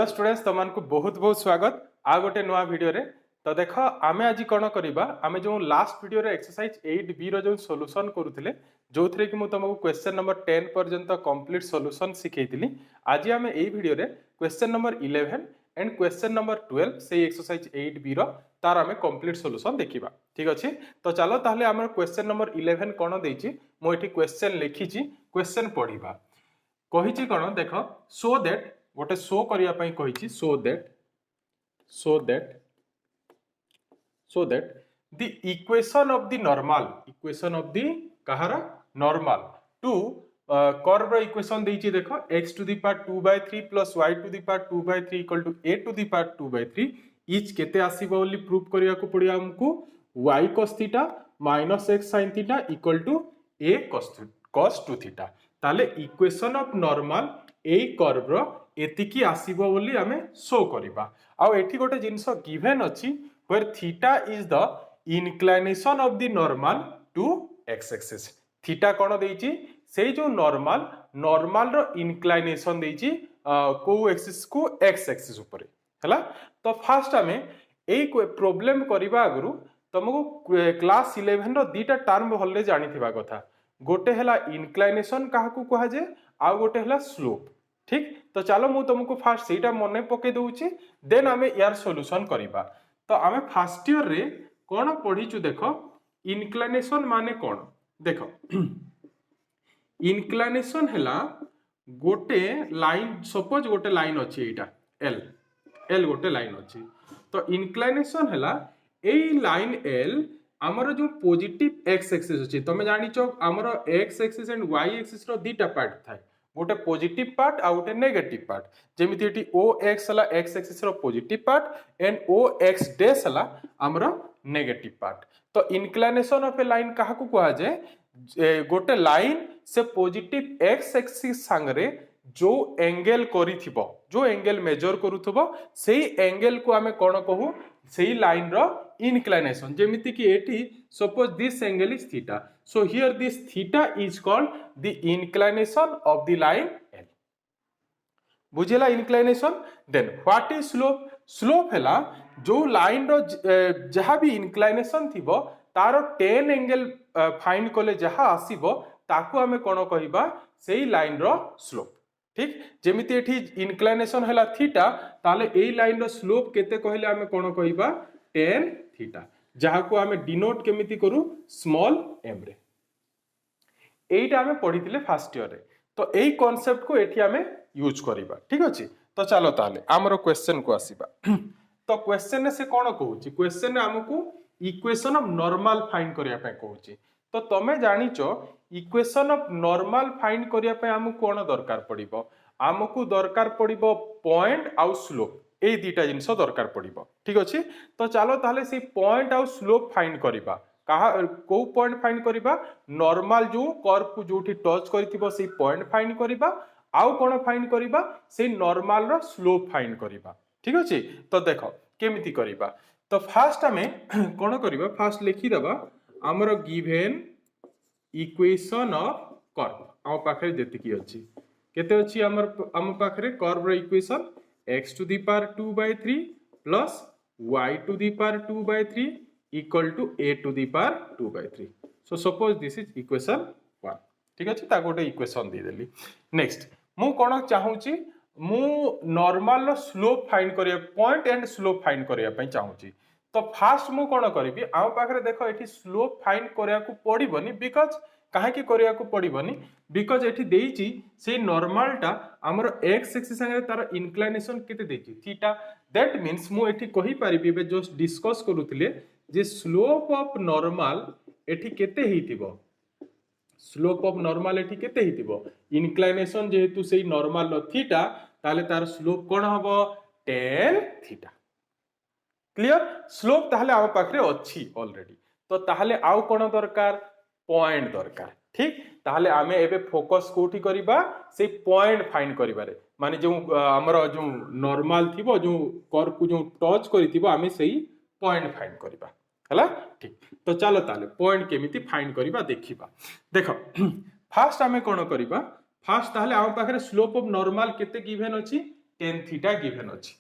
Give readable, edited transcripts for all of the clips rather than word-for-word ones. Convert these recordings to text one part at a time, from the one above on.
Hello students तुमको बहुत बहुत स्वागत आ गोटे नुआ वीडियो रे। तो देख आमे आज कौन करवा आमे जो लास्ट वीडियो रे एक्सरसाइज 8b रो जो सॉल्यूशन करूथिले जो थरे कि मु तुमको क्वेश्चन नंबर 10 पर्यंत कंप्लीट सॉल्यूशन सिखेइतिली। आज आमे एई वीडियो रे question number 11 and question number 12 से एक्सरसाइज 8b रो तार आमे कंप्लीट सॉल्यूशन देखिबा। ठीक अछि, तो चलो ताहले हमर क्वेश्चन नंबर 11 कोन देछि मु एठी क्वेश्चन लिखिछि, क्वेश्चन पढिबा। कहिछि कोन देख सो दैट गोटे शो करिया पई कहिछि so that the equation of the कहार नॉर्मल टू कर्व रो इक्वेशन देछि। देखो x to the power 2/3 plus y to the power 2/3 equal to a to the power 2/3 इच केते आसीबो बोली प्रूफ करिया को पड़िया हमको y cos theta minus x sin theta equal to a cos 2 theta. ताले इक्वेशन ऑफ नॉर्मल ए कर्व रो एतिकी आसीबो बोली हमें शो करिबा। आ एठी गोटे जिंस गिवन अछि where theta is the inclination of the normal to x axis. Theta कोन देइछि से जो नॉर्मल रो इंक्लिनेशन देइछि को एक्सिस को x एक्सिस ऊपर हैला। तो फर्स्ट हमें ए प्रॉब्लम करिबा आगरु तुमको क्लास 11 रो दीटा टर्म भल्ले जानिथिबा कथा। गोटे हला इंक्लिनेशन काहाकू कहा जे आ गोटे हला स्लोप। ठीक, तो चलो मु तुमको फास्ट सेटा मने पके दउची देन हमें यार सॉल्यूशन करिबा। तो हमें फर्स्ट ईयर रे कोन पढिचु देखो इंक्लिनेशन माने कोन। देखो इंक्लिनेशन हला गोटे लाइन, सपोज गोटे लाइन अछि एटा एल गोटे लाइन अछि। तो इंक्लिनेशन हला एई लाइन एल हमर जो पॉजिटिव x एक्सिस अछि। तमे जानिचो हमर x axis and y axis रो दीटा पार्ट थाए, गोटे पॉजिटिव पार्ट आ गोटे नेगेटिव पार्ट। जेमिति एटी OX हला x एक्सिस रो positive part and OX dash हला हमर नेगेटिव पार्ट। तो इंक्लिनेशन ऑफ ए लाइन काहा को कहा जाय गोटे लाइन से पॉजिटिव x एक्सिस संगरे जो एंगल करिथिबो, जो एंगल मेजर करूथबो सेही एंगल को हमें कोन कहू सेही लाइन रो inclination। जेमिति कि eighty suppose this angle is theta, so here this theta is called the inclination of the line L। बुझेला inclination। then what is slope? slope हैला जो लाइन रो जहा भी inclination थिबो तारो tan angle फाइंड कोले जहा आसीबो ताकू हमें कोन कहिबा सेही लाइन रो स्लोप। ठीक, जेमिति एठी inclination हैला थीटा ताले एई लाइन रो स्लोप केते कहले हमें कोन कहिबा tan थीटा, जहा को हमें डिनोट केमिति करू स्मॉल m रे। एइटा हमें पढिथिले फर्स्ट ईयर रे। तो एई कांसेप्ट को एठी हमें यूज करिबा। ठीक अछि, तो चलो ताले हमरो क्वेश्चन को आसीबा। तो क्वेश्चन ने से कोन कहूची, क्वेश्चन ने हमकु इक्वेशन ऑफ नॉर्मल फाइंड करिया पे कहूची। तो तमे जानिचो इक्वेशन ऑफ नॉर्मल फाइंड करिया पे हमकु कोन दरकार पड़िबो, हमकु दरकार पड़िबो पॉइंट आउ स्लोप, ए दीटा जिंस दरकार पड़िबो। ठीक अछि, तो चलो ताले से पॉइंट आउ स्लोप फाइंड करिबा। कहा को पॉइंट फाइंड करिबा नॉर्मल जो कर्व को जोठी टच करिथिबो से पॉइंट फाइंड करिबा, आउ कोन फाइंड करिबा से नॉर्मल रो स्लोप फाइंड करिबा। ठीक अछि, तो देखो केमिति करिबा। तो फर्स्ट हमें कोन करिबा, फर्स्ट लिखि दबा हमरो गिवन इक्वेशन ऑफ कर्व। आ पाखरे जेति की अछि केते अछि हम पाखरे कर्व रो equation x to the power 2/3 plus y to the power 2/3 equal to a to the power 2/3। so suppose this is equation 1। ठीक अछि, ता गोटे इक्वेशन दे देली। नेक्स्ट मु कोन चाहूची, मु नॉर्मल रो स्लोप फाइंड करिया, पॉइंट एंड स्लोप फाइंड करिया पई चाहूची। तो फर्स्ट मु कोन करिवि आ पाखरे देखो एठी स्लोप फाइंड करिया को पड़िबनी, बिकॉज़ काहे की करिया को पड़िबनी बिकॉज़ एठी देइची से नॉर्मलटा हमर x एक्सिस संगे तार इंक्लिनेशन केते देइची थीटा। दैट मींस मु एठी कहि परिबि बे जो डिस्कस करूथिले जे स्लोप ऑफ नॉर्मल एठी केते हेतिबो, स्लोप ऑफ नॉर्मल एठी केते हेतिबो इंक्लिनेशन जेहेतु सेही नॉर्मल रो थीटा ताले तार स्लोप कोन हबो tan थीटा। क्लियर, स्लोप ताहले आ पाखरे अछि ऑलरेडी। तो ताहले आउ कोन दरकार पॉइंट दरकार। ठीक, ताहले आमे एबे फोकस कोठी करिबा से पॉइंट फाइंड करिबारे, माने जो हमर जो नॉर्मल थिबो जो कर्व को जो टच करिथिबो आमे सेही पॉइंट फाइंड करिबा हला। ठीक, तो चलो ताले पॉइंट केमिति फाइंड करिबा देखिबा। देखो फर्स्ट आमे कोन करिबा, फर्स्ट ताहले आम पाखरे स्लोप ऑफ नॉर्मल केते गिवन अछि tan थीटा गिवन अछि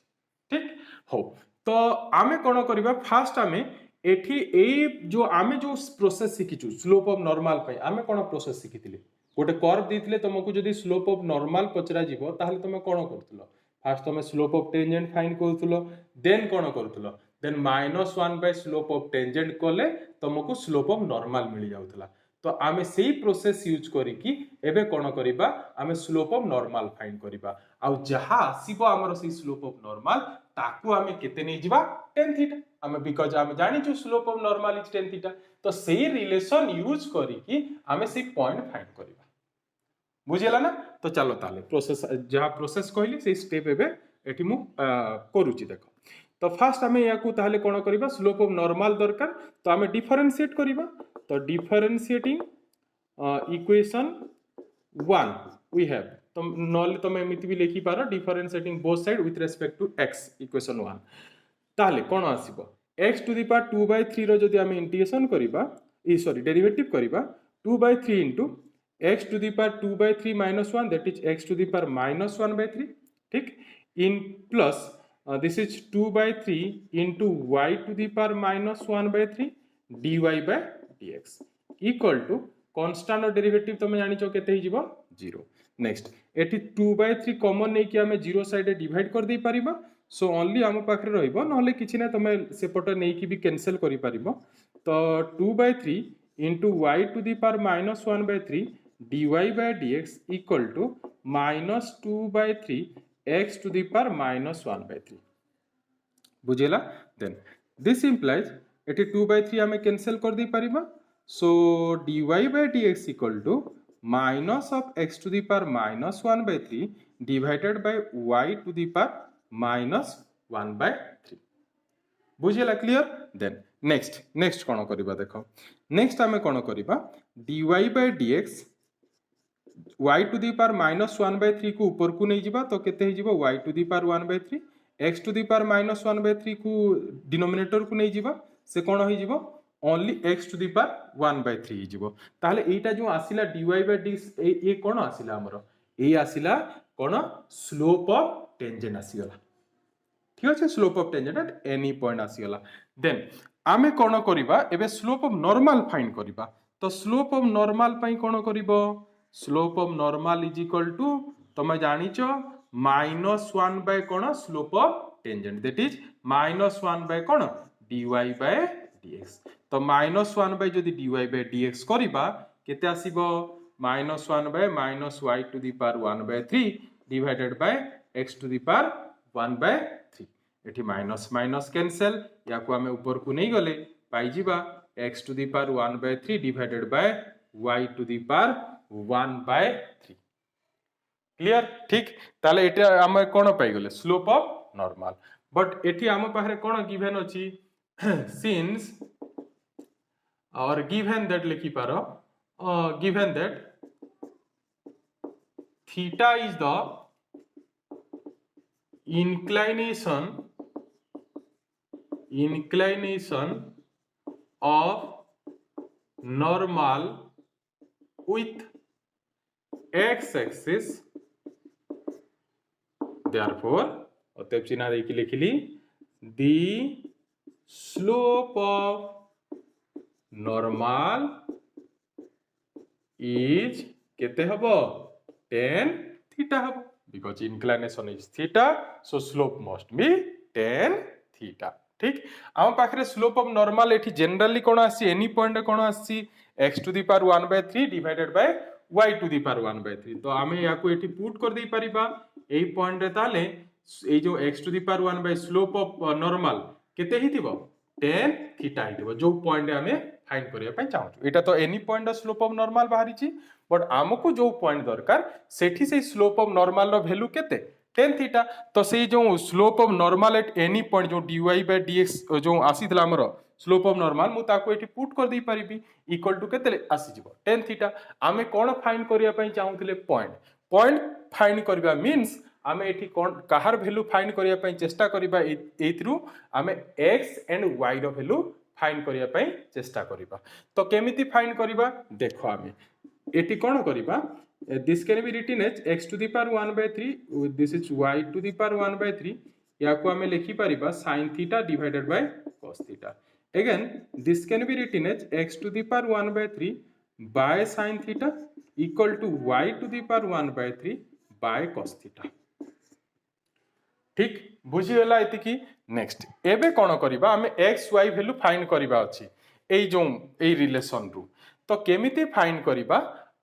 ठीक हो। तो आमे कोन करबा फास्ट आमे एठी ए जो आमे जो प्रोसेस शिखिचु स्लोप ऑफ नॉर्मल पे आमे कोन प्रोसेस शिखितिले गोटे कर्व दिथिले तुमको जदी स्लोप ऑफ नॉर्मल पचरा जीवो ताहले तुमे कोन करथुलो फास्ट तुमे स्लोप ऑफ टेंजेंट फाइंड करथुलो देन कोन करथुलो then -1 by slope of tangent कोले तुमको स्लोप ऑफ नॉर्मल मिल जाउथला। तो आमे सेही प्रोसेस यूज करिकी एबे कोन करिबा आमे स्लोप ऑफ नॉर्मल फाइंड करिबा आ जहा आसीबो हमर सेही स्लोप ऑफ नॉर्मल ताकू आमे केते नै जिबा tan थीटा आमे बिकॉज़ आमे जानि छु slope of normal is tan theta तो सेही रिलेशन यूज करिकी आमे सेही पॉइंट फाइंड करिबा बुझिला ना। तो चलो ताले प्रोसेस जहा प्रोसेस कहली सेही स्टेप एबे एठी मु करूची देखो। तो फास्ट आमे याकू ताले कोन करिबा स्लोप ऑफ नॉर्मल दरकार तो आमे डिफरेंशिएट करिबा तो डिफरेंशिएटिंग इक्वेशन 1 वी हैव तो नॉल तुम एमिति भी लिखि पारो differentiating both side with respect to x equation 1 ताले कोन आसीबो x टू द पावर 2/3 रो जदी आमे इंटीग्रेशन करिबा सॉरी डेरिवेटिव करिबा 2/3 into x to the power 2/3 minus 1 that is x to the power minus 1/3 ठीक in plus this is 2/3 into y to the power minus 1/3 dy by dx equal to constant derivative तुम जानि छ केते ही जीवो 0। Next एठी 2/3 common नै कि हमें 0 साइड डिवाइड कर दे परिबा सो ओनली हम पाखरे रहइबो नहले किछि नै तुम सेपट नै कि भी कैंसिल करि परिबो तो 2/3 into y to the power minus 1/3 dy by dx equal to minus 2/3 x to the power minus 1/3 बुझेला। देन दिस implies एटी 2/3 हमें कैंसिल कर दे परिबा सो dy by dx equal to minus of x to the power minus 1/3 divided by y to the power minus 1/3 बुझेला clear. Then next कोन करबा देखो next हमें कोन करबा dy by dx y to the power minus 1/3 को ऊपर को नहीं जिबा तो केते ही जिबा y to the power 1/3 x to the power minus 1/3 को डिनोमिनेटर को नहीं जिबा से कोन होई जिवो only x to the power 1/3 ही जिवो ताले एटा जो आसिला dy by dx ए कोन आसिला हमरो ए आसिला कोन स्लोप ऑफ टेंजेंट आसीगला ठीक अछि slope of tangent at any point आसीगला। देन आमे कोन करिबा एबे स्लोप ऑफ नॉर्मल फाइंड करिबा तो स्लोप ऑफ नॉर्मल पई कोन करिवो slope of normal is equal to तुम जानिचो -1 बाय कोन slope of tangent that is -1 by कोन dy by dx तो -1 बाय जदी dy by dx करिबा केते आसीबो -1 by -y to the power 1/3 divided by x to the power 1/3 एठी माइनस माइनस कैंसिल याको हमें ऊपर को नहीं गले पाई जिबा x to the power 1/3 divided by y to the power 1/3 clear ठीक ताले एटा हम कोन पाई गले स्लोप ऑफ नॉर्मल बट एठी हम पाखरे कोन गिवन अछि सिंस और गिवन दैट लिखि पारो given that theta is the inclination of normal with x-axis therefore अतएव चिन्ह देखि लिखिली the slope of normal is केते हबो tan theta हबो because inclination is theta so slope must be tan theta ठीक हम पाखरे स्लोप ऑफ नॉर्मल एठी जनरली कोन आसी एनी पॉइंट कोन आसी x to the power 1/3 divided by y to the power 1/3 तो हमें याको एठी पुट कर दे परिबा एई पॉइंट रे ताले ए जो x to the power 1 by slope of normal केते हितिबो tan थीटा हितिबो जो पॉइंट रे हमें फाइंड करिया पय चाहू एटा तो any point slope of normal बाहरी छी बट हमको जो पॉइंट दरकार सेठी से स्लोप ऑफ नॉर्मल रो वैल्यू केते tan थीटा तो से जो slope of normal at any point जो dy by dx जो आसीथला हमरो स्लोप ऑफ नॉर्मल मु ताको एठी पुट कर दी परिबी इक्वल टू केते आसी जिवो tan थीटा आमे कोन फाइंड करिया पय चाहूतले पॉइंट फाइंड करबा मींस आमे एठी कोन काहार वैल्यू फाइंड करिया पय चेष्टा करबा एथ्रु आमे x एंड y रो वैल्यू फाइंड करिया पय चेष्टा करबा तो केमिति फाइंड करबा देखो आमे एठी कोन करबा this can be written as x to the power 1 by 3, this is y to the power 1 by 3, या को हमें लिखि परिबा sin theta divided by cos theta. Again this can be written as x to the power 1 by 3 by sin theta equal to y to the power 1 by 3 by cos theta. ठीक बुझी गला एतिकी. Next एबे कोन करिबा हमें x y value find करिबा अछि एई जो एई relation रु. तो केमिति फाइंड करिबा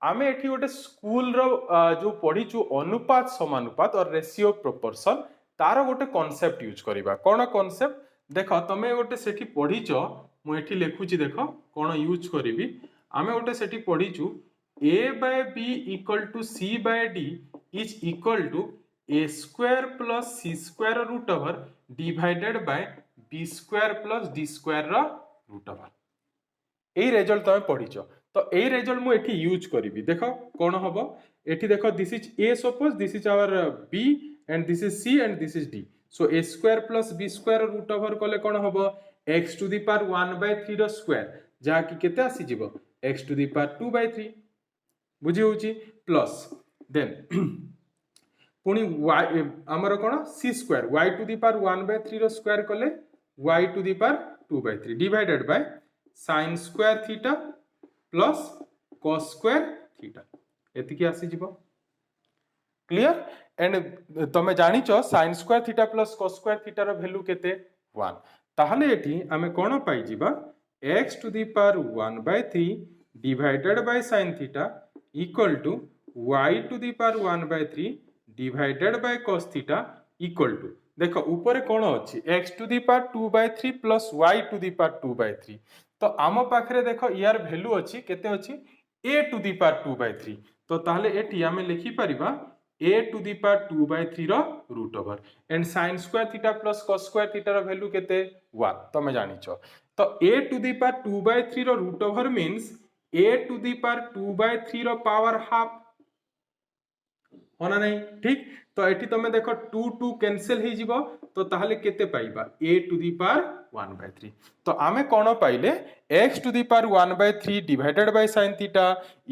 आमे एठी गोटे स्कूल रो जो पढिचु अनुपात समानुपात और रेशियो प्रोपोर्शन तार गोटे कांसेप्ट यूज करिबा. कोन कांसेप्ट देखो तमे गोटे सेठी पढिचो मु एठी लिखुची देखो कोन यूज करिवि. आमे गोटे सेठी पढिचु a by b equal to c by d is equal to a square plus c square root over divided by b square plus d square root over. এই রেজল্ট তুমি পড়িছো তো এই রেজল্ট মু এটি ইউজ করিবি. দেখো কোন হবো এটি দেখো this is a, suppose this is our b and this is c and this is d. so a square plus b square root over কলে কোন হবো x to the power 1 by 3 র স্কয়ার যা কি কেতে আসিଯିବ x to the power 2 by 3 বুঝি होची plus দেন পুনি y हमर कोन c square y to the power 1 by 3 র স্কয়ার কলে y to the power 2 by 3 divided by sin square theta plus cos square theta एतिकी आसी जिवो. क्लियर. एंड तमे जानि छ sin square theta plus cos square theta रो value केते 1. ताहले एठी हमें कोन पाई जिबा x to the power 1 by 3 divided by sin theta equal to y to the power 1 by 3 divided by cos theta equal to देखो ऊपर कोन अछि x to the power 2 by 3 plus y to the power 2 by 3. तो आम पाखरे देखो यार value अछि केते अछि a to the power 2 by 3. तो ताहले एठी हमें लिखि परिबा a to the power 2 by 3 रो root over and sin square theta plus cos square theta रो वैल्यू केते 1 तमे जानि छ. तो a to the power 2 by 3 रो root over means a to the power 2 by 3 रो पावर हाफ होना नहीं. ठीक तो एठी तमे देखो 2 2 कैंसिल हे जिवो तो ताहले केते पाइबा a to the power 1 by 3. तो आमे कोन पाइले x to the power 1 by 3 divided by sin theta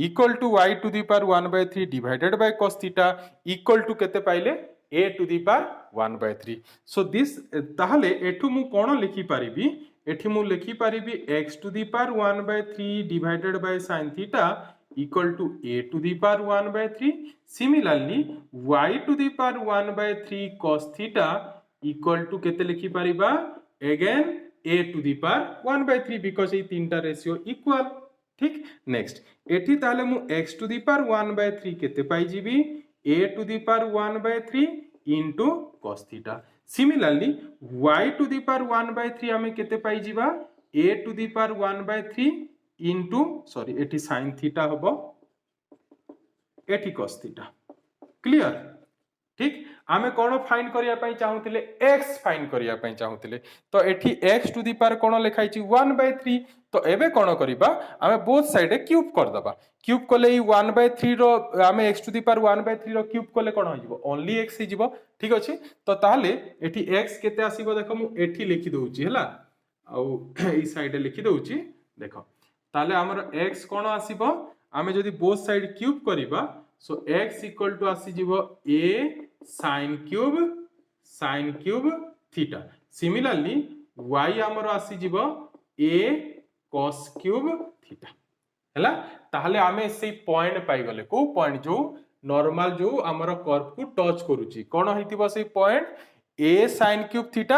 equal to y to the power 1 by 3 divided by cos theta equal to केते पाइले a to the power 1 by 3. so this ताहले एठु मु कोन लिखि पारिबी एठी मु लिखि पारिबी x to the power 1 by 3 divided by sin theta equal to a to the power 1 by 3. Similarly y to the power 1 by 3 cos theta equal to केते लिखि Paribas again a to the power 1 by 3 because ये तीनटा ratio equal. ठीक. Next एठी ताले मु x to the power 1 by 3 केते पाई जिबी a to the power 1 by 3 into cos theta. Similarly y to the power 1 by 3 हमें केते पाई जिबा a to the power 1 by 3 into sorry एठी sin theta हबो एठी cos theta. क्लियर. ठीक आमे कोन फाइंड करिया पई चाहुतिले x फाइंड करिया पई चाहुतिले तो एठी x टू द पावर कोन लिखाई छि 1 by 3. तो एबे कोन करिबा आमे बोथ साइड क्यूब कर दबा. क्यूब कोले ई 1 by 3 रो आमे x to the power 1 by 3 रो क्यूब कोले कोन हो जिवो ओनली x ही जिवो. ठीक अछि. तो ताहले एठी x केते आसीबो देखो मु एठी लिखि दउची हला आ ई साइड लिखि दउची देखो ताहले हमर x कोन आसीबो आमे जदी बोथ साइड क्यूब करिबा सो x इक्वल टू आसी जिवो a sin cube theta. Similarly y हमर आसी जिवो a cos cube theta हला. ताहले आमे से पॉइंट पाई गले को पॉइंट जो नॉर्मल जो हमर कर्व को टच करूची कोन हेतिबो से point a sin cube theta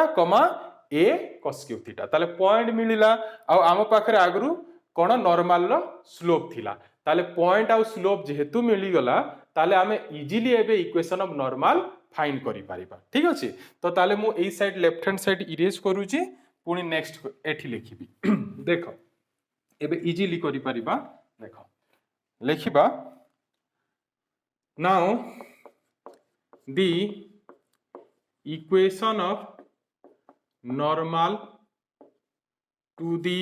a cos cube theta. ताले पॉइंट मिलिला आ आम पाखरे आगरु कोन नॉर्मल रो स्लोप थिला ताले पॉइंट आ स्लोप जेहेतु मिली गला ताले आमे इजीली एबे इक्वेशन ऑफ नॉर्मल फाइंड करि पारिबा. ठीक अछि. तो ताले मु एई side left hand side erase करूची पुनी नेक्स्ट एठी लिखिबी. देखो एबे इजीली करि पारिबा. देखो लिखिबा now the equation of normal to the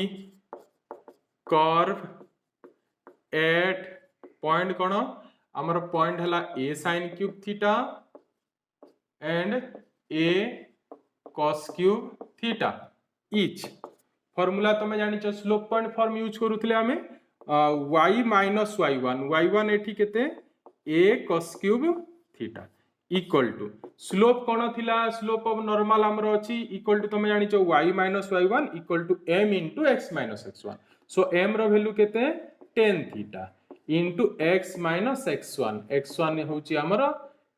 curve at point कोन हमर पॉइंट हला a sin cube theta and a cos cube theta each. Formula तमे जानि छ स्लोप पॉइंट फॉर्म यूज करूथले हमें y minus y1 एठी केते a cos cube theta equal to slope कौन थिला स्लोप ऑफ नॉर्मल हमर अछि इक्वल टू तुम जानिचो y - y1 equal to m into x - x1 so m रो वैल्यू केते tan theta into x - x1 होची हमर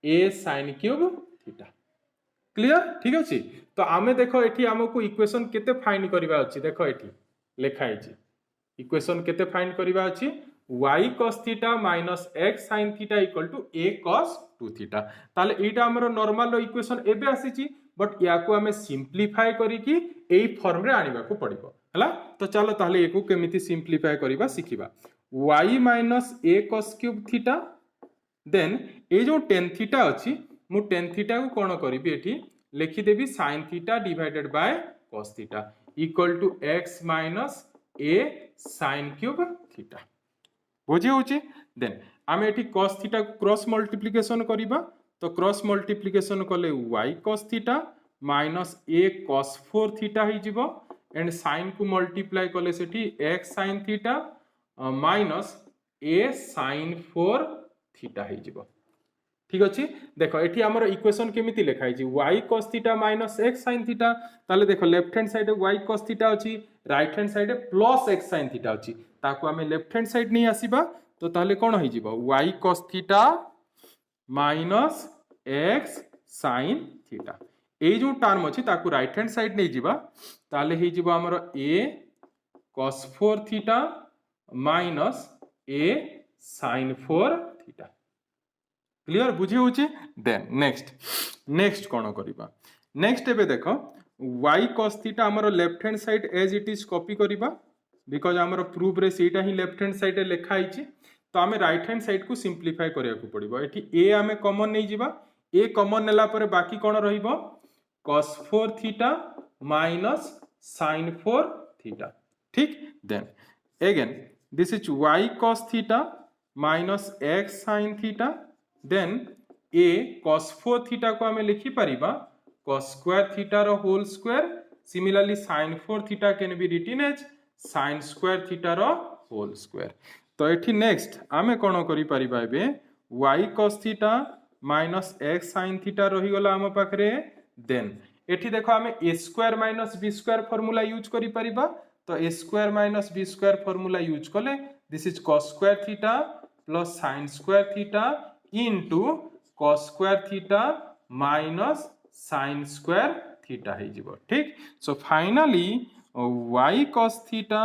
a sin cube theta clear ठीक अछि तो आमे देखो एठी हमकु इक्वेशन केते फाइंड करबा अछि देखो एठी लेखा आइछि इक्वेशन केते फाइंड करबा अछि y cos theta minus x sin theta equal to a cos 2 theta ताले एटा हमर नॉर्मल रो इक्वेशन एबे आसीची बट याकू हमें सिंपलीफाई करी कि एई फॉर्म रे आनिबा को पड़िबो हला तो चलो ताले एकू केमिति सिंपलीफाई करबा सिखिबा y minus a cos cube theta then ए जो tan थीटा अछि मु tan थीटा को कोन करबी एठी लिखि देबी sin theta divided by cos theta equal to x minus a sin cube theta बुझी होची देन आमे एठी cos थीटा को क्रॉस मल्टीप्लिकेशन करिबा तो क्रॉस मल्टीप्लिकेशन कले y cos theta minus a cos 4 theta ही जिवो एंड sin को मल्टीप्लाई कले सेठी x sin theta minus a sin 4 theta ही जिवो ठीक अछि देखो एठी हमर इक्वेशन केमिति लिखाइ छी y cos theta minus x sin theta ताले देखो left hand side y cos theta अछि right hand side plus x sin theta अछि ताको हमें लेफ्ट हैंड साइड नहीं आसीबा तो ताले कोन होई जिवो y cos theta minus x sin theta ए जो टर्म अछि ताको राइट हैंड साइड नहीं जिबा ताले हे जिवो हमर a cos 4 theta minus a sin 4 theta clear बुझी होची देन नेक्स्ट कोन करिबा नेक्स्ट एबे देखो y cos थीटा हमर left hand side as it is copy करिबा बिकॉज हमर प्रूफ रे सीटा ही लेफ्ट हैंड साइड लिखा आइची तो हमें राइट हैंड साइड को सिंपलीफाई करिया को पड़िबो एठी a हमें कॉमन नहीं जिबा a कॉमन नेला पर बाकी कोन रहिबो cos 4 theta minus sin 4 theta ठीक then again this is y cos theta minus x sin theta then a cos 4 theta को हमें लिखि परिबा cos स्क्वायर थीटा रो whole square similarly sin 4 theta can be written as sin square theta रो whole square तो एठी next आमे कोन करि परिबा एबे y cos theta minus x sin theta रही गला हम पाखरे देन एठी देखो आमे a square minus b square formula use करि परिबा तो a square minus b square formula use कले this is cos square theta plus sin square theta into cos square theta minus sin square theta हे जिवो ठीक so finally y cos theta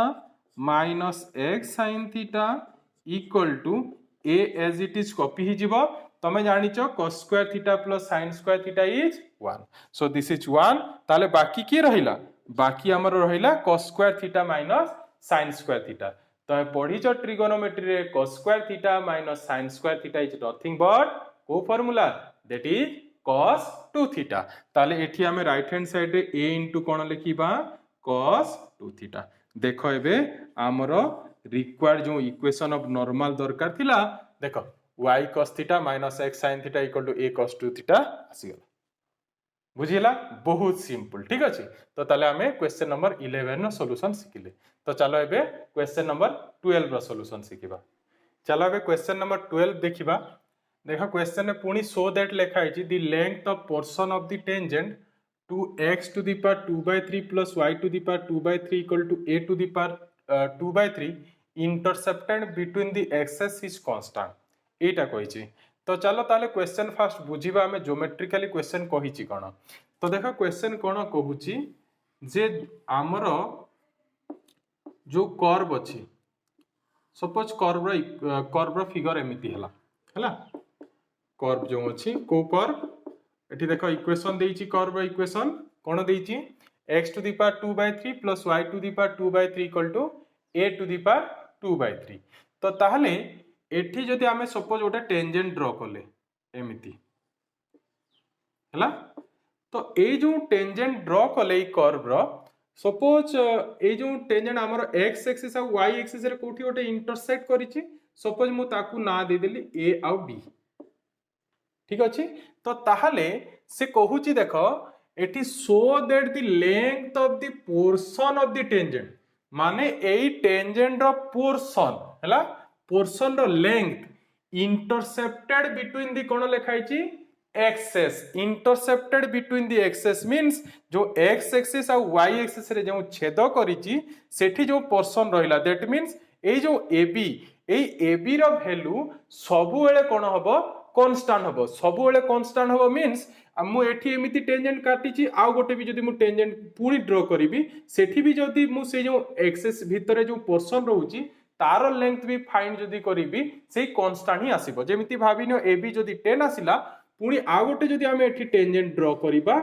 minus x sin theta equal to a as it is copy ही जिवो तमे जानिचो cos square theta plus sin square theta is 1 so this is 1 ताले बाकी की रहिला बाकी हमर रहिला cos square theta minus sin square theta तमे पढिचो ट्रिगोनोमेट्री रे cos square theta minus sin square theta is nothing but को formula that is cos 2 theta ताले एठी हमें राइट हैंड साइड रे a इनटू कोन लिखिबा cos 2 थीटा देखो एबे हमरो रिक्वायर्ड जो इक्वेशन ऑफ नॉर्मल दरकार थिला देखो y cos theta minus x sin theta equal to a cos 2 theta आसी गला बुझिला बहुत सिंपल ठीक अछि तो ताले हमें क्वेश्चन नंबर 11 नो सॉल्यूशन सिखिले तो चलो एबे क्वेश्चन नंबर 12 रो सॉल्यूशन सिखिबा चलो एबे क्वेश्चन नंबर 12 देखिबा देखो क्वेश्चन में पुनी सो दैट लिखा है the length of portion of the tangent to x to the power 2 by 3 plus y to the power 2 by 3 equal to a to the power 2 by 3 intercepted between the axes is constant एटा कहिछि तो चलो ताले question fast बुझिबा हमें geometrically question कहिछि कोन तो देखो question कोन कहूछि जे हमरो जो curve अछि suppose curve figure एमिति हला कर्व जो अछि को कर्व एठी देखो इक्वेशन देइछि कर्व इक्वेशन कोन देइछि x to the power 2 by 3 plus y to the power 2 by 3 equal to a to the power 2 by 3 तो ताहले एठी जदि हमें सपोज गोटे टेंजेंट ड्रॉ करले एमिति हला तो ए जो टेंजेंट ड्रॉ करले ई कर्व रो सपोज ए जो टेंजेंट हमर x एक्सिस आ y एक्सिस रे कोठी गोटे इंटरसेक्ट करिछि सपोज मु ताकू ना दे देली a आ b ठीक अछि तो ताहले से कहूची देखो एठी show that the length of the portion of the tangent माने एई टेंजेंट रो पोर्शन हला पोर्शन रो लेंथ इंटरसेप्टेड बिटवीन दी कोन लिखाई छी axes intercepted between the axes means जो एक्स एक्सिस आ वाई एक्सिस रे जो छेद करिची सेठी जो पोर्शन रहिला दैट मींस ए जो एबी रो वैल्यू सबु बेले कोन हबो कांस्टेंट हबो सबु बेले कांस्टेंट हबो मींस मु एठी एमिति टेंजेंट काटिची आ गोटे भी जदी मु टेंजेंट पूरी ड्रॉ करिवि सेठी भी जदी मु से जो एक्सेस भितरे जो पोर्शन रहउची तार लेंथ भी फाइंड जदी करिवि सेही कांस्टेंट ही आसीबो जेमिति भाबिनो एबी जदी 10 आसिला पुणी आ गोटे जदी आमे एठी टेंजेंट ड्रॉ करिबा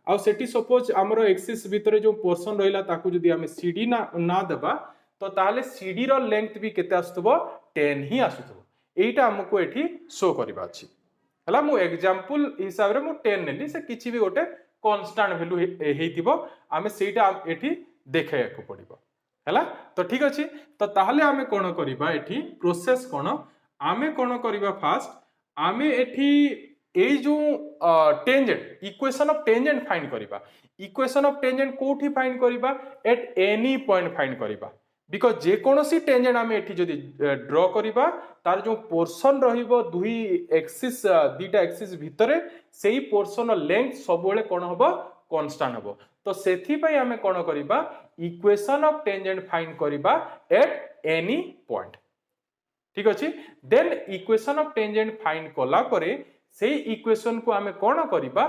आ सेठी सपोज हमरो एक्सिस भितरे जो पोर्शन रहिला ताकू जदी आमे सीडी ना देबा तो ताले सीडी रो लेंथ भी केते आस्तबो 10 ही आसुतबो एटा हमकु एठी शो करिबा अछि हला मु एग्जांपल हिसाब रे मु 10 नेली से किछि भी गोटे कांस्टेंट वैल्यू हेतिबो आमे सेटा एठी देखाय को पड़िबो हला तो ठीक अछि तो ताहले आमे कोन करिबा एठी प्रोसेस कोन आमे कोन करिबा फास्ट आमे एठी ए जो tangent equation of tangent find करिबा इक्वेशन ऑफ टेंजेंट कोठी फाइंड करिबा एट एनी पॉइंट फाइंड करिबा बिकॉज जे कोनोसी टेंजेंट आमे एठी जदी ड्रॉ करिबा तार जो पोर्शन रहिबो दुई एक्सिस दीटा एक्सिस भितरे सेही पोर्शन लेंथ सब बेले कोन हबो कांस्टेंट हबो तो सेथि पई आमे कोन करिबा इक्वेशन ऑफ टेंजेंट फाइंड करिबा एट एनी पॉइंट ठीक अछि then equation of tangent find कला परे सेही इक्वेशन को आमे कोन करिबा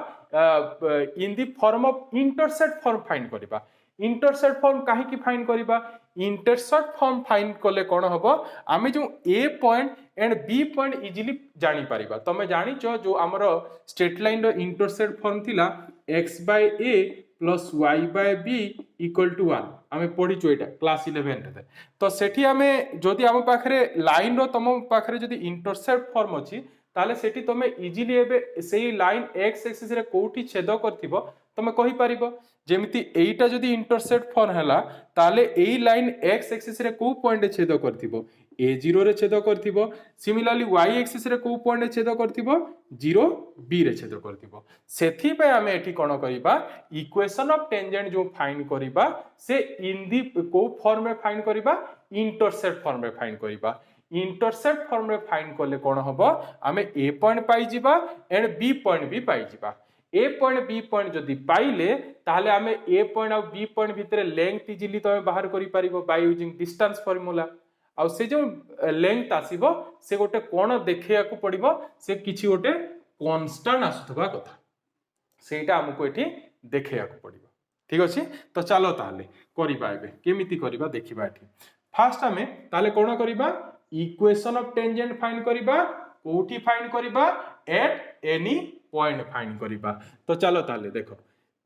in the form of intercept form find करिबा इंटरसेप्ट फॉर्म काहे की फाइंड करिबा इंटरसेप्ट फॉर्म फाइंड कले कोन हबो आमे जो A point and B point easily जानी परिबा तमे जानि छ जो हमरो स्ट्रेट लाइन रो इंटरसेप्ट फॉर्म थिला x by a plus y by b equal to 1 आमे पढी छु एटा क्लास 11 रे तो सेठी आमे जदी हम पाखरे लाइन रो तम पाखरे जदी इंटरसेप्ट फॉर्म अछि ताले सेठी तमे इजीली एबे सेही लाइन x एक्सिस रे कोठी छेद करथिबो तमे कहि परिबो जेमिति एटा जदी इंटरसेप्ट फॉर्म हला ताले एई लाइन x एक्सिस रे को पॉइंट छेद करथिबो a0 रे छेद करथिबो सिमिलरली y एक्सिस रे को पॉइंट छेद करथिबो 0 b रे छेद करथिबो सेथि पे हमें एठी कोन करिबा इक्वेशन ऑफ टेंजेंट जो फाइंड करिबा से इन दी को फॉर्म में फाइंड करिबा इंटरसेप्ट फॉर्म में फाइंड करिबा इंटरसेप्ट फॉर्म में फाइंड करले कोन हबो हमें a पॉइंट पाई जिबा एंड b पॉइंट भी पाई जिबा ए पॉइंट बी पॉइंट जदी पाइले ताहले हमें ए पॉइंट और बी पॉइंट भितरे लेंथ इजीली तमे बाहर करि परिबो बाय यूजिंग डिस्टेंस फार्मूला आ से जो लेंथ आसीबो से गोटे कोन देखिया को पड़िबो से किछि गोटे कांस्टेंट आसुथबा कथा सेटा हमको एठी देखिया को पड़िबो ठीक अछि तो चलो ताहले करिबा एबे केमिति करिबा देखिबा एठी फर्स्ट हमें ताहले कोन करिबा इक्वेशन ऑफ टेंजेंट फाइंड करिबा कोठी फाइंड करिबा एट एनी पॉइंट फाइंड करिबा तो चलो ताले देखो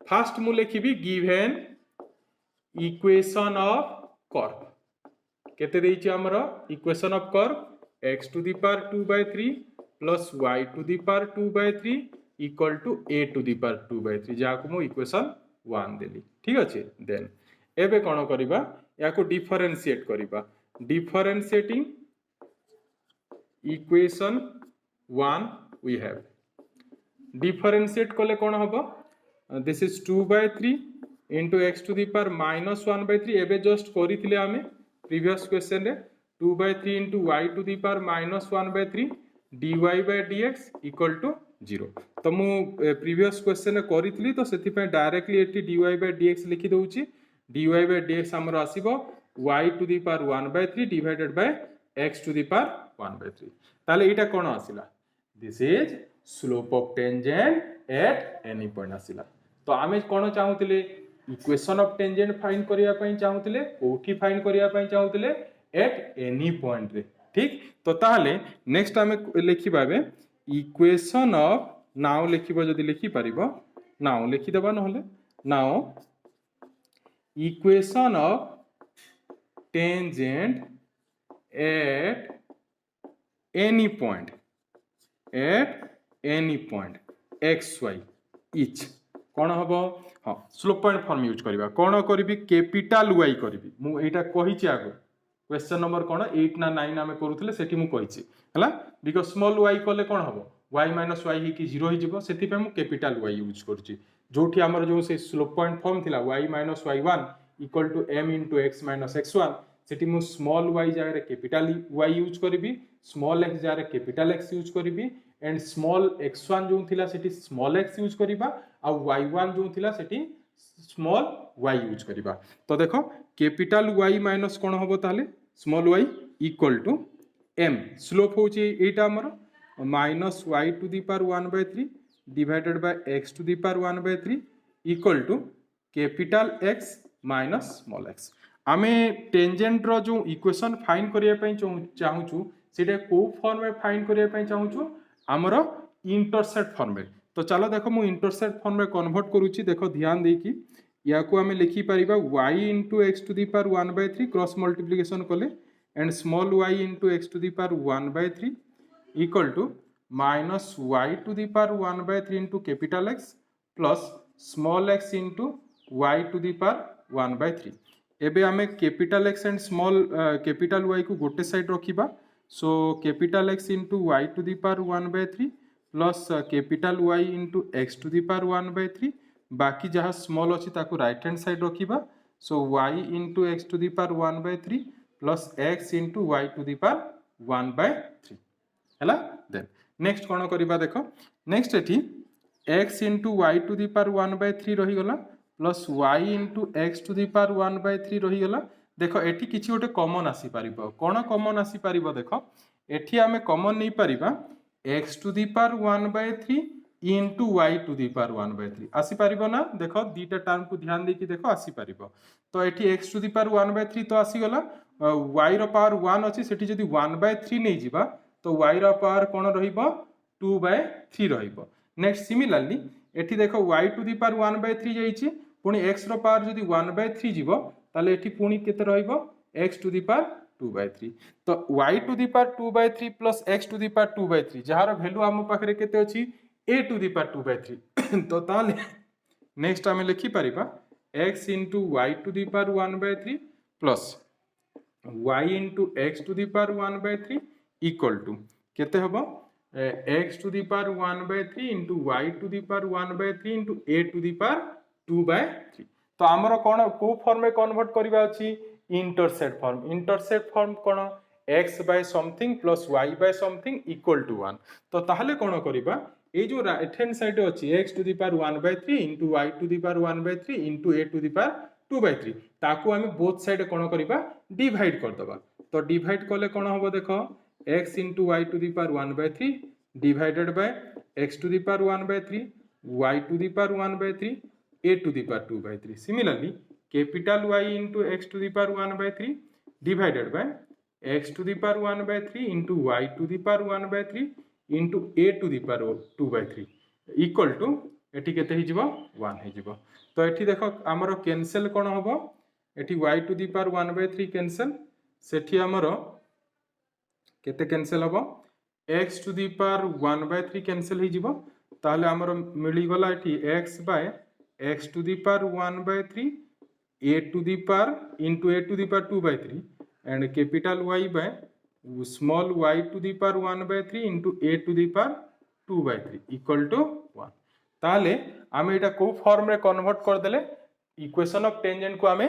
फर्स्ट मु लिखिबी गिवन इक्वेशन ऑफ कर्व केते देइछि हमरो equation of curve x to the power 2/3 plus y to the power 2/3 equal to a to the power 2/3 जाको मु इक्वेशन 1 देली ठीक अछि देन एबे कोन करिबा याको डिफरेंशिएट करिबा differentiating equation 1 we have differentiate कले कोन हबो this is 2/3 into x to the power minus 1/3 एबे जस्ट करिथिले हमें प्रीवियस क्वेश्चन रे 2/3 into y to the power minus 1/3 dy by dx equal to 0 तो मु प्रीवियस क्वेश्चन रे करिथिली तो सेति पे directly eighty dy by dx लिखि दउची dy by dx हमर आसीबो y to the power 1/3 divided by x to the power 1/3 ताले एटा कोन आसिला this is slope of tangent at any point आसिला तो आमे कोन चाहूतिले इक्वेशन ऑफ टेंजेंट फाइंड करिया पई चाहूतिले कोठी फाइंड करिया पई चाहूतिले एट एनी पॉइंट रे ठीक तो ताहले नेक्स्ट आमे लिखिबाबे इक्वेशन ऑफ नाउ लिखिबो जदी लिखि परिबो नाउ लिखि देबा नहले now equation of tangent at any point x y each कौन हम हाँ स्लोप पॉइंट फॉर्म यूज करबा कौन करी कैपिटल वाई करी मु एटा कहिछि आगो क्वेश्चन नंबर कौन 8 ना 9 आमे करूथले सेठी मु कहिछि हला बिकॉज़ स्मॉल वाई कले कौन हम y माइनस y ही कि 0 ही जिवो सेठी पे मु कैपिटल y यूज करछि जोठी हमर जो से स्लोप पॉइंट फॉर्म थिला y minus y1 equal to m into x minus x1 सेठी मु स्मॉल y जगह कैपिटल y यूज करी, स्मॉल x जगह कैपिटल x यूज करी एंड स्मॉल x1 जो थिला सेठी स्मॉल x यूज करिबा आ y1 जो थिला सेठी स्मॉल y यूज करिबा। तो देखो कैपिटल y माइनस कोन होबो ताले small y equal to m slope होची एटा हमर minus y to the power 1/3 divided by x to the power 1/3 equal to capital X minus small x। आमे टेंजेंट रो जो इक्वेशन फाइंड करिया पई चाहूचू सेटा को फॉर्म में फाइंड करिया पई चाहूचू हमरो इंटरसेप्ट फॉर्म में। तो चलो देखो मु इंटरसेप्ट फॉर्म में कन्वर्ट करूची, देखो ध्यान दे कि या को हमें लिखि परिबा y into x to the power 1/3 cross multiplication कले and small y into x to the power 1/3 equal to minus y to the power 1/3 into capital X plus small x into y to the power 1/3। एबे हमें capital X and small capital y को गोटे side रखिबा, so capital X into y to the power 1/3 plus capital y into x to the power 1/3 बाकी जहाँ small अच्छी ताकू right hand side रखिबा, so y into x to the power 1/3 plus x into y to the power 1/3 हैला। Then next कोन करिबा देखो next एठी x into y to the power 1/3 रही गला plus y into x to the power 1/3 रही गला। देखो एठी किछि गोटे कॉमन आसी परिबो, कोन कॉमन आसी परिबो देखो एठी हमें कॉमन नहीं परिबा x to the power 1/3 into y to the power 1/3 आसी परिबो ना। देखो दीटा टर्म को ध्यान देकी देखो आसी परिबो, तो एठी x to the power 1/3 तो आसी गला, y रो पावर 1 अछि सेठी जदी 1/3 नै जिबा तो y रो पावर कोन रहिबो 2/3 रहिबो। नेक्स्ट सिमिलरली एठी देखो y to the power 1/3 जाईची पुनी x रो पावर जदी 1/3 जिवो ताले एठी पुनी केते रहिबो x to the power 2/3। तो y to the power 2/3 plus x to the power 2/3 जहार वैल्यू हम पाखरे केते अछि a to the power 2/3 तो ताले नेक्स्ट हमें लिखि परिबा x into y to the power 1/3 plus y into x to the power 1/3 equal to केते हबो x to the power 1/3 into y to the power 1/3 into a to the power 2/3। तो हमरो कोन को फॉर्म में convert करिबा अछि intercept form. Intercept form cone x by something plus y by something equal to 1। तो ताहले कोन करिबा ए जो राइट हैंड साइड अछि x to the power 1/3 into y to the power 1/3 into a to the power 2/3 ताकू हम both side कोन करिबा divide कर दबा। तो डिवाइड कले कोन होबो देखो x into y to the power 1/3 divided by x to the power 1/3 y to the power 1/3 a to the power 2/3। Similarly capital Y into x to the power 1/3 divided by x to the power 1/3 into y to the power 1/3 into a to the power 2/3 equal to एठी केते हि जिवो 1 हि जिवो। तो एठी देखो हमरो कैंसिल कोन होबो एठी y to the power 1/3 cancel सेठी हमरो केते कैंसिल होबो x to the power 1/3 cancel हि जिवो ताले हमरो मिली गला एठी x by x to the power 1/3 a to the power into a to the power 2/3 and capital Y by small y to the power 1/3 into a to the power 2/3 equal to 1। ताले आमे एटा को form रे convert कर देले equation of tangent को आमे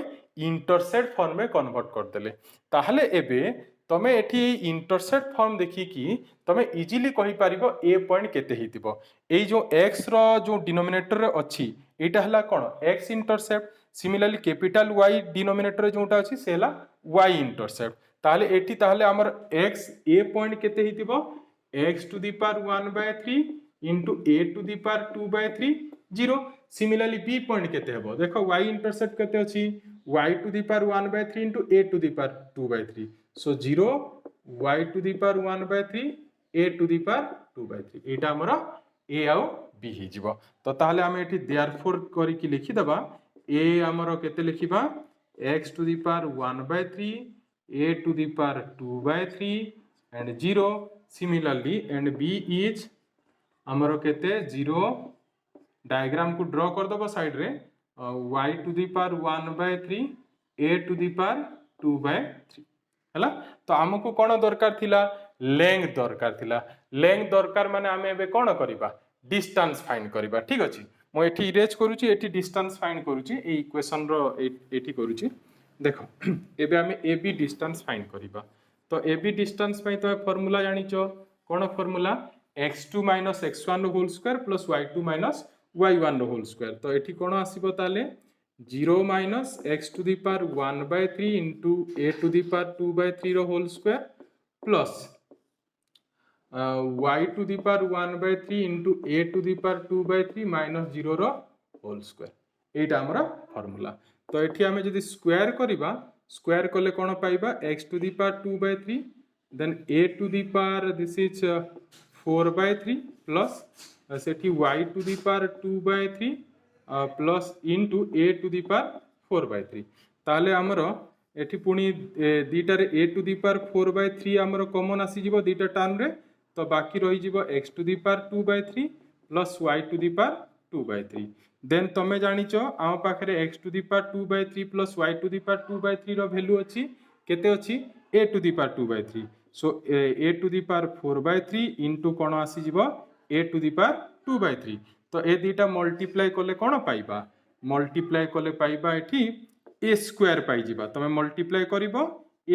intercept form में convert कर देले। ताहले एबे तमे एठी इंटरसेप्ट फॉर्म देखि कि तमे इजीली कहि परिबो a पॉइंट केते हितिबो। ए जो x रो जो डिनोमिनेटर रे अछि एटा हला कोन x intercept. Similarly capital Y denominator जोटा अछि सेला y इंटरसेप्ट। ताहले एठी ताहले हमर x a पॉइंट केते हितिबो x to the power 1/3 into a to the power 2/3 0। Similarly b point केते हेबो देखो y इंटरसेप्ट केते अछि y to the power 1/3 into a to the power 2/3 so 0 y to the power 1/3 a to the power 2/3 एटा हमरा a आउ b हि जिवो। तो ताहले हम एठी देयरफॉर करि कि लिखि दबा a हमरो केते लिखिबा x to the power 1/3 a to the power 2/3 and 0। Similarly and b is हमरो केते 0 डायग्राम को ड्रॉ कर दबो साइड रे y to the power 1/3 a to the power 2/3 हला। तो हमको कोन दरकार थिला लेंथ दरकार थिला। लेंथ दरकार माने हमें एबे कोन करिबा डिस्टेंस फाइंड करिबा। ठीक अछि मो एठी इरेज करूची एठी डिस्टेंस फाइंड करूची ए इक्वेशन रो एठी करूची देख एबे आमे ए बी डिस्टेंस फाइंड करिबा तो ए बी डिस्टेंस पई तो फार्मूला जानिचो कोन फार्मूला x2 - x1 रो whole square plus y2 - y1 रो होल स्क्वायर तो एठी कोन आसीबो ताले 0 - x to the power 1/3 into a to the power 2/3 रो whole square plus y to the power 1/3 into a to the power 2/3 minus 0 row whole square एटा हमरा formula तो एठी हमें जदि स्क्वायर करिबा स्क्वायर कले कोन पाइबा x to the power 2/3 then a to the power this is 4/3 plus Sethi y to the power 2/3 plus into a to the power 4/3 ताले हमरो एठी पुनी दीटा रे a to the power 4/3 हमरो कॉमन आसी जिवो दीटा टर्म रे तो बाकी रही जीवो x to the power 2/3 plus y to the power 2/3 then तमे जानिचो आम पाखरे x to the power 2/3 plus y to the power 2/3 रो वैल्यू अछि केते अछि a to the power 2/3 so a to the power 4/3 into कोन आसी जीवो a to the power 2/3 तो ए दीटा मल्टीप्लाई कोले कोन पाइबा मल्टीप्लाई कोले पाइबा एठी a स्क्वायर पाइ जीबा तमे मल्टीप्लाई करिवो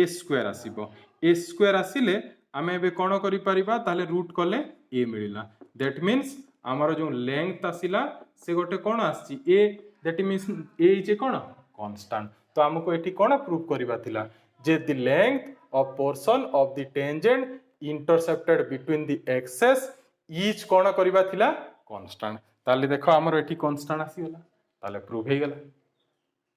a स्क्वायर आसीबो a स्क्वायर आसीले आमे एबे कोन करि परिबा ताले रूट कोले a मिलिला दैट मींस हमर जो लेंथ आसीला से गोटे कोन आसी a that means a is a कोन कांस्टेंट तो हमको एठी कोन प्रूव करिबा थिला जे the length of portion of the tangent intercepted between the axes is कोन करिबा थिला कांस्टेंट ताले देखो हमर एठी कांस्टेंट आसी होला ताले प्रूव हे गेला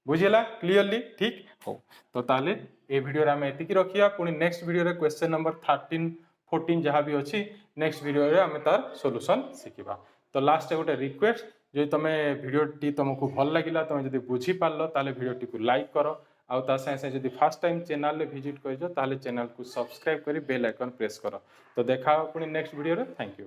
बुझिला क्लियरली ठीक हो तो ताले ए वीडियो रे हम एति की रखिया पुनी नेक्स्ट वीडियो रे क्वेश्चन नंबर 13 14 जहाँ भी अच्छी नेक्स्ट वीडियो रे हम तार सॉल्यूशन शिखिबा तो लास्ट गोटे रिक्वेस्ट जो तुम वीडियो टी तुमको भल लगिला तुम जदि बुझी पारलो ताले वीडियो टी को लाइक करो आउ ता संगे जदि फर्स्ट टाइम चैनल रे विजिट करजो ताले चैनल को सब्सक्राइब करी बेल आइकन प्रेस करो तो देखा पुनी नेक्स्ट वीडियो रे थैंक यू।